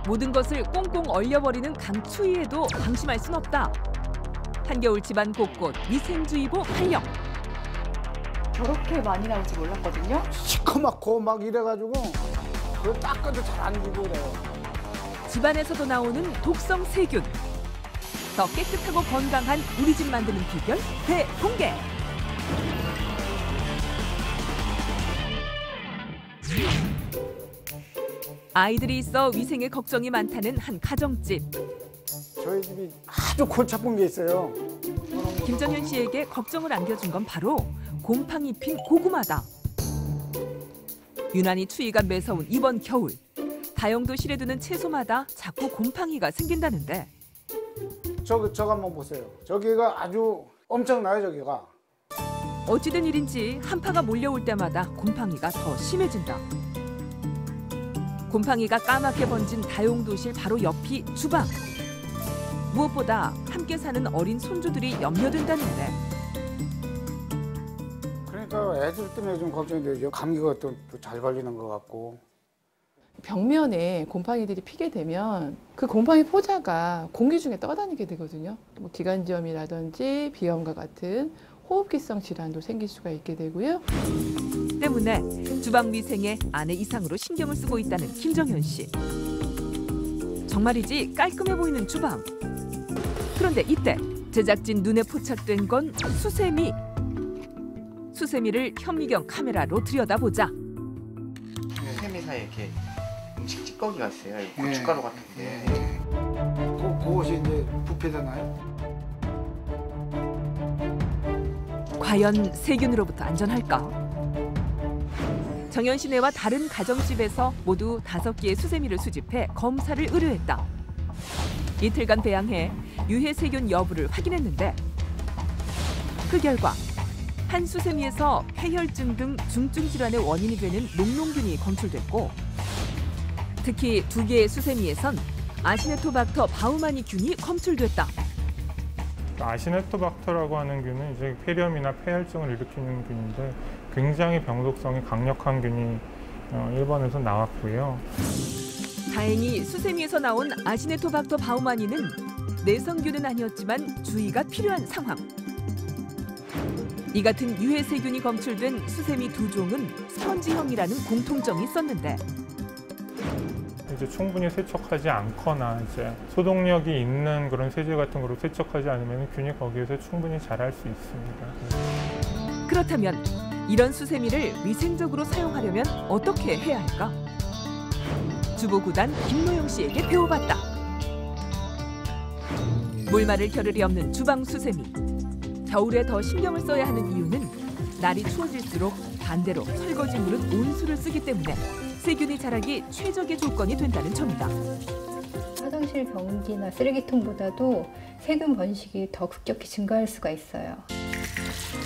모든 것을 꽁꽁 얼려버리는 강추위에도 방심할 순 없다. 한겨울 집안 곳곳 위생주의보 발령. 저렇게 많이 나올 줄 몰랐거든요. 시커멓고 막 이래가지고 그걸 닦아도 잘 안 지고 그래요. 집안에서도 나오는 독성 세균. 더 깨끗하고 건강한 우리 집 만드는 비결 대공개. 아이들이 있어 위생에 걱정이 많다는 한 가정집. 저희 집이 아주 골치 아픈 게 있어요. 김정현 씨에게 걱정을 안겨준 건 바로 곰팡이 핀 고구마다. 유난히 추위가 매서운 이번 겨울. 다용도실에 두는 채소마다 자꾸 곰팡이가 생긴다는데. 저거 한번 보세요. 저기가 아주 엄청나요, 저기가. 어찌된 일인지 한파가 몰려올 때마다 곰팡이가 더 심해진다. 곰팡이가 까맣게 번진 다용도실 바로 옆이 주방. 무엇보다 함께 사는 어린 손주들이 염려된다는데. 그러니까 애들 때문에 좀 걱정이 되죠. 감기가 또 잘 걸리는 것 같고. 벽면에 곰팡이들이 피게 되면 그 곰팡이 포자가 공기 중에 떠다니게 되거든요. 뭐 기관지염이라든지 비염과 같은 호흡기성 질환도 생길 수가 있게 되고요. 때문에 주방 위생에 아내 이상으로 신경을 쓰고 있다는 김정현 씨. 정말이지 깔끔해 보이는 주방. 그런데 이때 제작진 눈에 포착된 건 수세미. 수세미를 현미경 카메라로 들여다보자. 세미 사이에 이렇게 찌꺼기가 있어요. 고춧가루 같은 게. 그것이 이제 부패되나요? 과연 세균으로부터 안전할까? 정현 씨네와 다른 가정집에서 모두 5개의 수세미를 수집해 검사를 의뢰했다. 이틀간 배양해 유해 세균 여부를 확인했는데 그 결과 한 수세미에서 폐혈증 등 중증 질환의 원인이 되는 녹농균이 검출됐고 특히 2개의 수세미에선 아시네토박터 바우마니균이 검출됐다. 아시네토박터라고 하는 균은 이제 폐렴이나 폐혈증을 일으키는 균인데 굉장히 병독성이 강력한 균이 일본에서 나왔고요. 다행히 수세미에서 나온 아시네토박터 바우마니는 내성균은 아니었지만 주의가 필요한 상황. 이 같은 유해 세균이 검출된 수세미 2종은 스펀지형이라는 공통점이 있었는데 이제 충분히 세척하지 않거나 이제 소독력이 있는 그런 세제 같은 거로 세척하지 않으면 균이 거기에서 충분히 자랄 수 있습니다. 그렇다면 이런 수세미를 위생적으로 사용하려면 어떻게 해야 할까? 주부구단 김노영 씨에게 배워봤다. 물마를 겨를이 없는 주방 수세미. 겨울에 더 신경을 써야 하는 이유는 날이 추워질수록 반대로 설거지물은 온수를 쓰기 때문에 세균이 자라기 최적의 조건이 된다는 점이다. 화장실 변기나 쓰레기통보다도 세균 번식이 더 급격히 증가할 수가 있어요.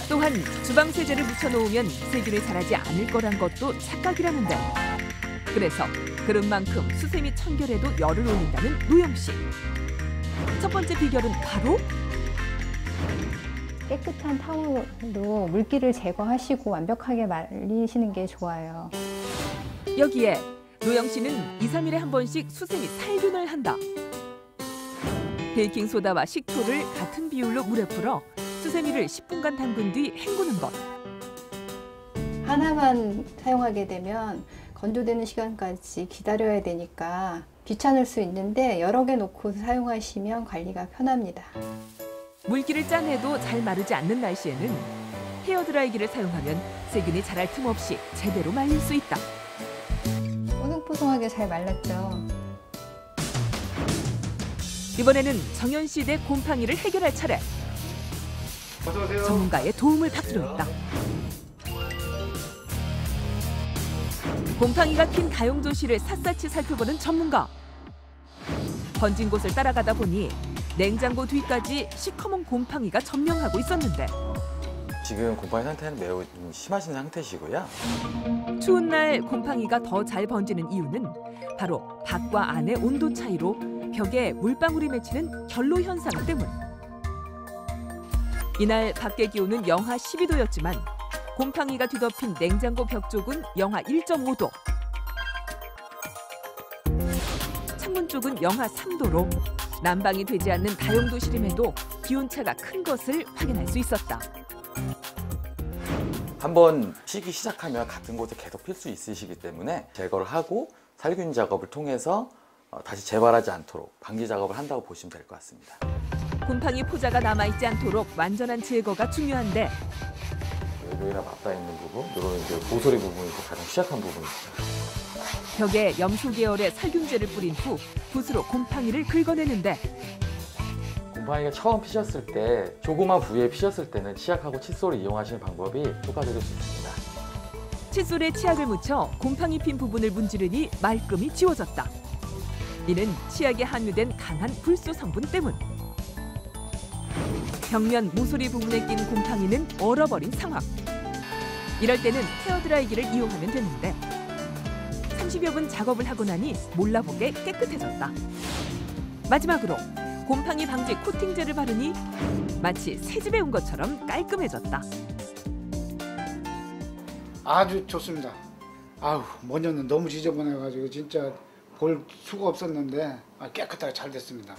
또한 주방 세제를 묻혀놓으면 세균이 자라지 않을 거란 것도 착각이라는데. 그래서 그릇만큼 수세미 청결에도 열을 올린다는 노영 씨. 첫 번째 비결은 바로 깨끗한 타월로 물기를 제거하시고 완벽하게 말리시는 게 좋아요. 여기에 노영 씨는 2, 3일에 한 번씩 수세미 살균을 한다. 베이킹소다와 식초를 같은 비율로 물에 풀어 수세미를 10분간 담근 뒤 헹구는 것. 하나만 사용하게 되면 건조되는 시간까지 기다려야 되니까 귀찮을 수 있는데 여러 개 놓고 사용하시면 관리가 편합니다. 물기를 짜내도 잘 마르지 않는 날씨에는 헤어드라이기를 사용하면 세균이 자랄 틈 없이 제대로 말릴 수 있다. 뽀송뽀송하게 잘 말랐죠. 이번에는 정현 씨 대 곰팡이를 해결할 차례. 어서 오세요. 전문가의 도움을 받기로 했다. 곰팡이가 핀 다용도실을 샅샅이 살펴보는 전문가. 번진 곳을 따라가다 보니 냉장고 뒤까지 시커먼 곰팡이가 점령하고 있었는데 지금 곰팡이 상태는 매우 심하신 상태시고요. 추운 날 곰팡이가 더 잘 번지는 이유는 바로 밖과 안의 온도 차이로 벽에 물방울이 맺히는 결로 현상 때문. 이날 밖의 기온은 영하 12도였지만 곰팡이가 뒤덮인 냉장고 벽 쪽은 영하 1.5도. 창문 쪽은 영하 3도로 난방이 되지 않는 다용도실임에도 기온차가 큰 것을 확인할 수 있었다. 한번 피기 시작하면 같은 곳에 계속 필 수 있으시기 때문에 제거를 하고 살균 작업을 통해서 다시 재발하지 않도록 방지 작업을 한다고 보시면 될 것 같습니다. 곰팡이 포자가 남아있지 않도록 완전한 제거가 중요한데 외부에나 맞닿아 있는 부분, 이런 이제 모서리 부분이 가장 취약한 부분입니다. 벽에 염소 계열의 살균제를 뿌린 후 붓으로 곰팡이를 긁어내는데 곰팡이가 처음 피셨을 때 조그만 부위에 피셨을 때는 치약하고 칫솔을 이용하시는 방법이 효과적일 수 있습니다. 칫솔에 치약을 묻혀 곰팡이 핀 부분을 문지르니 말끔히 지워졌다. 이는 치약에 함유된 강한 불소 성분 때문. 벽면 모서리 부분에 낀 곰팡이는 얼어버린 상황. 이럴 때는 헤어드라이기를 이용하면 되는데 30여 분 작업을 하고 나니 몰라보게 깨끗해졌다. 마지막으로 곰팡이 방지 코팅제를 바르니 마치 새집에 온 것처럼 깔끔해졌다. 아주 좋습니다. 아우, 먼저는 너무 지저분해가지고 진짜 볼 수가 없었는데 깨끗하게 잘 됐습니다.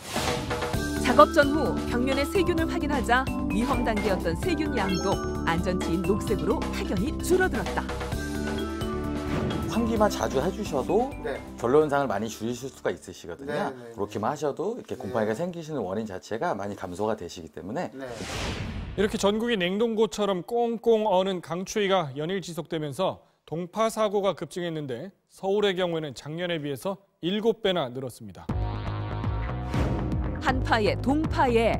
작업 전후 벽면의 세균을 확인하자 위험 단계였던 세균 양도 안전지인 녹색으로 확연히 줄어들었다. 환기만 자주 해주셔도 네. 결로 현상을 많이 줄이실 수가 있으시거든요. 네, 네, 그렇게만 하셔도 이렇게 곰팡이가 생기시는 원인 자체가 많이 감소가 되시기 때문에 네. 이렇게 전국이 냉동고처럼 꽁꽁 어는 강추위가 연일 지속되면서 동파 사고가 급증했는데 서울의 경우에는 작년에 비해서 7배나 늘었습니다. 한파에 동파에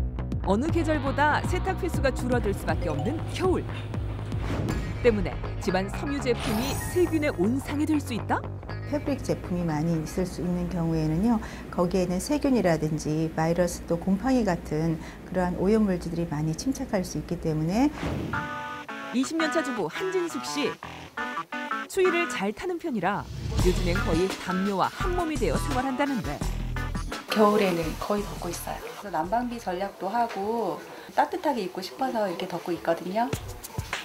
어느 계절보다 세탁 횟수가 줄어들 수밖에 없는 겨울. 때문에 집안 섬유 제품이 세균의 온상이 될 수 있다? 패브릭 제품이 많이 있을 수 있는 경우에는요, 거기에는 세균이라든지 바이러스 또 곰팡이 같은 그러한 오염물질들이 많이 침착할 수 있기 때문에 20년차 주부 한진숙 씨. 추위를 잘 타는 편이라 요즘엔 거의 담요와 한몸이 되어 생활한다는데 겨울에는 거의 덮고 있어요. 그래서 난방비 전략도 하고 따뜻하게 입고 싶어서 이렇게 덮고 있거든요.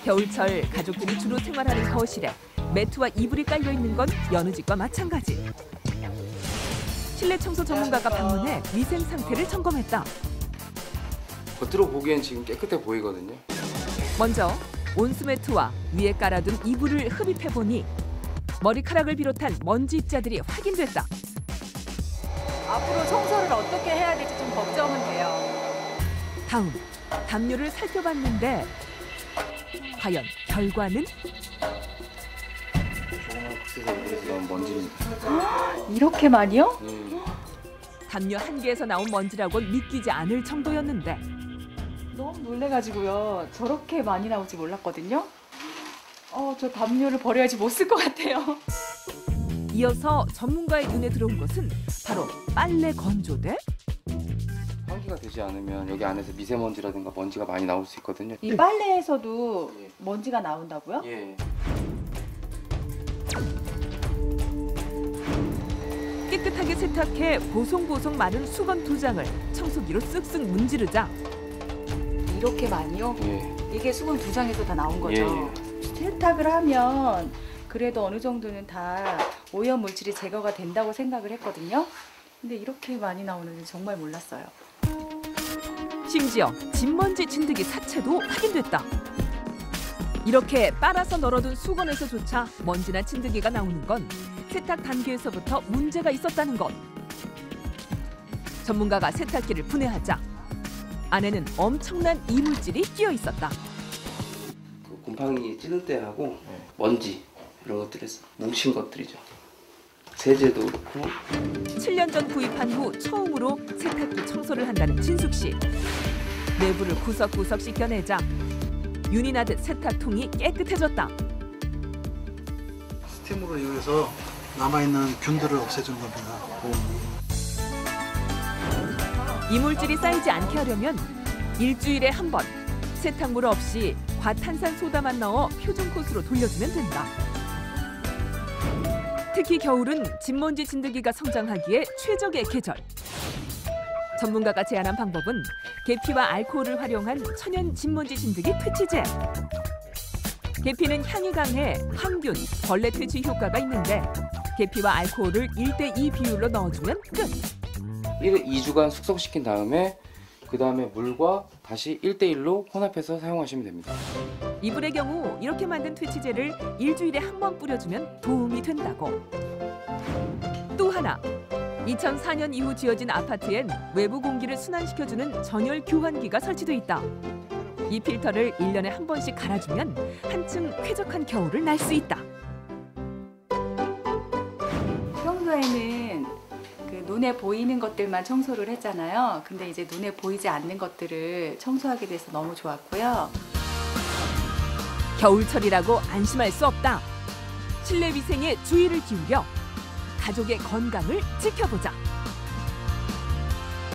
겨울철 가족들이 주로 생활하는 거실에 매트와 이불이 깔려 있는 건 여느 집과 마찬가지. 실내 청소 전문가가 방문해 위생 상태를 점검했다. 겉으로 보기엔 지금 깨끗해 보이거든요. 먼저 온수 매트와 위에 깔아둔 이불을 흡입해보니 머리카락을 비롯한 먼지 입자들이 확인됐다. 앞으로 청소를 어떻게 해야 될지 좀 걱정은 돼요. 다음, 담요를 살펴봤는데 과연 결과는? 조그만 박스에서 위에서 나온 먼지입니다. 이렇게 많이요? 담요 한 개에서 나온 먼지라곤 믿기지 않을 정도였는데 너무 놀래가지고요. 저렇게 많이 나올지 몰랐거든요. 저 담요를 버려야지 못 쓸 것 같아요. 이어서 전문가의 눈에 들어온 것은 바로 빨래 건조대? 환기가 되지 않으면 여기 안에서 미세먼지라든가 먼지가 많이 나올 수 있거든요. 이 빨래에서도 먼지가 나온다고요? 예. 깨끗하게 세탁해 보송보송 마른 수건 2장을 청소기로 쓱쓱 문지르자 이렇게 많이요? 예. 이게 수건 2장에서 다 나온 거죠? 예. 세탁을 하면 그래도 어느 정도는 다 오염 물질이 제거가 된다고 생각을 했거든요. 근데 이렇게 많이 나오는지 정말 몰랐어요. 심지어 진먼지 진드기 사체도 확인됐다. 이렇게 빨아서 널어둔 수건에서조차 먼지나 진드기가 나오는 건 세탁 단계에서부터 문제가 있었다는 것. 전문가가 세탁기를 분해하자 안에는 엄청난 이물질이 끼어 있었다. 그 곰팡이 찌는 때하고 먼지 이런 것들에서 뭉친 것들이죠. 세제도 그렇고. 7년 전 구입한 후 처음으로 세탁기 청소를 한다는 진숙 씨. 내부를 구석구석 씻겨내자 윤이 나듯 세탁통이 깨끗해졌다. 스팀으로 이용해서 남아있는 균들을 없애주는 겁니다. 이물질이 쌓이지 않게 하려면 일주일에 한 번 세탁물 없이 과탄산소다만 넣어 표준 코스로 돌려주면 된다. 특히 겨울은 진먼지 진드기가 성장하기에 최적의 계절. 전문가가 제안한 방법은 계피와 알코올을 활용한 천연 진먼지 진드기 퇴치제. 계피는 향이 강해 항균, 벌레 퇴치 효과가 있는데 계피와 알코올을 1대2 비율로 넣어주면 끝. 2주간 숙성시킨 다음에 그 다음에 물과 다시 1대1로 혼합해서 사용하시면 됩니다. 이불의 경우 이렇게 만든 퇴치제를 일주일에 한 번 뿌려주면 도움이 된다고. 또 하나, 2004년 이후 지어진 아파트엔 외부 공기를 순환시켜주는 전열 교환기가 설치돼 있다. 이 필터를 1년에 한 번씩 갈아주면 한층 쾌적한 겨울을 날 수 있다. 평소에는 그 눈에 보이는 것들만 청소를 했잖아요. 근데 이제 눈에 보이지 않는 것들을 청소하게 돼서 너무 좋았고요. 겨울철이라고 안심할 수 없다. 실내 위생에 주의를 기울여 가족의 건강을 지켜보자.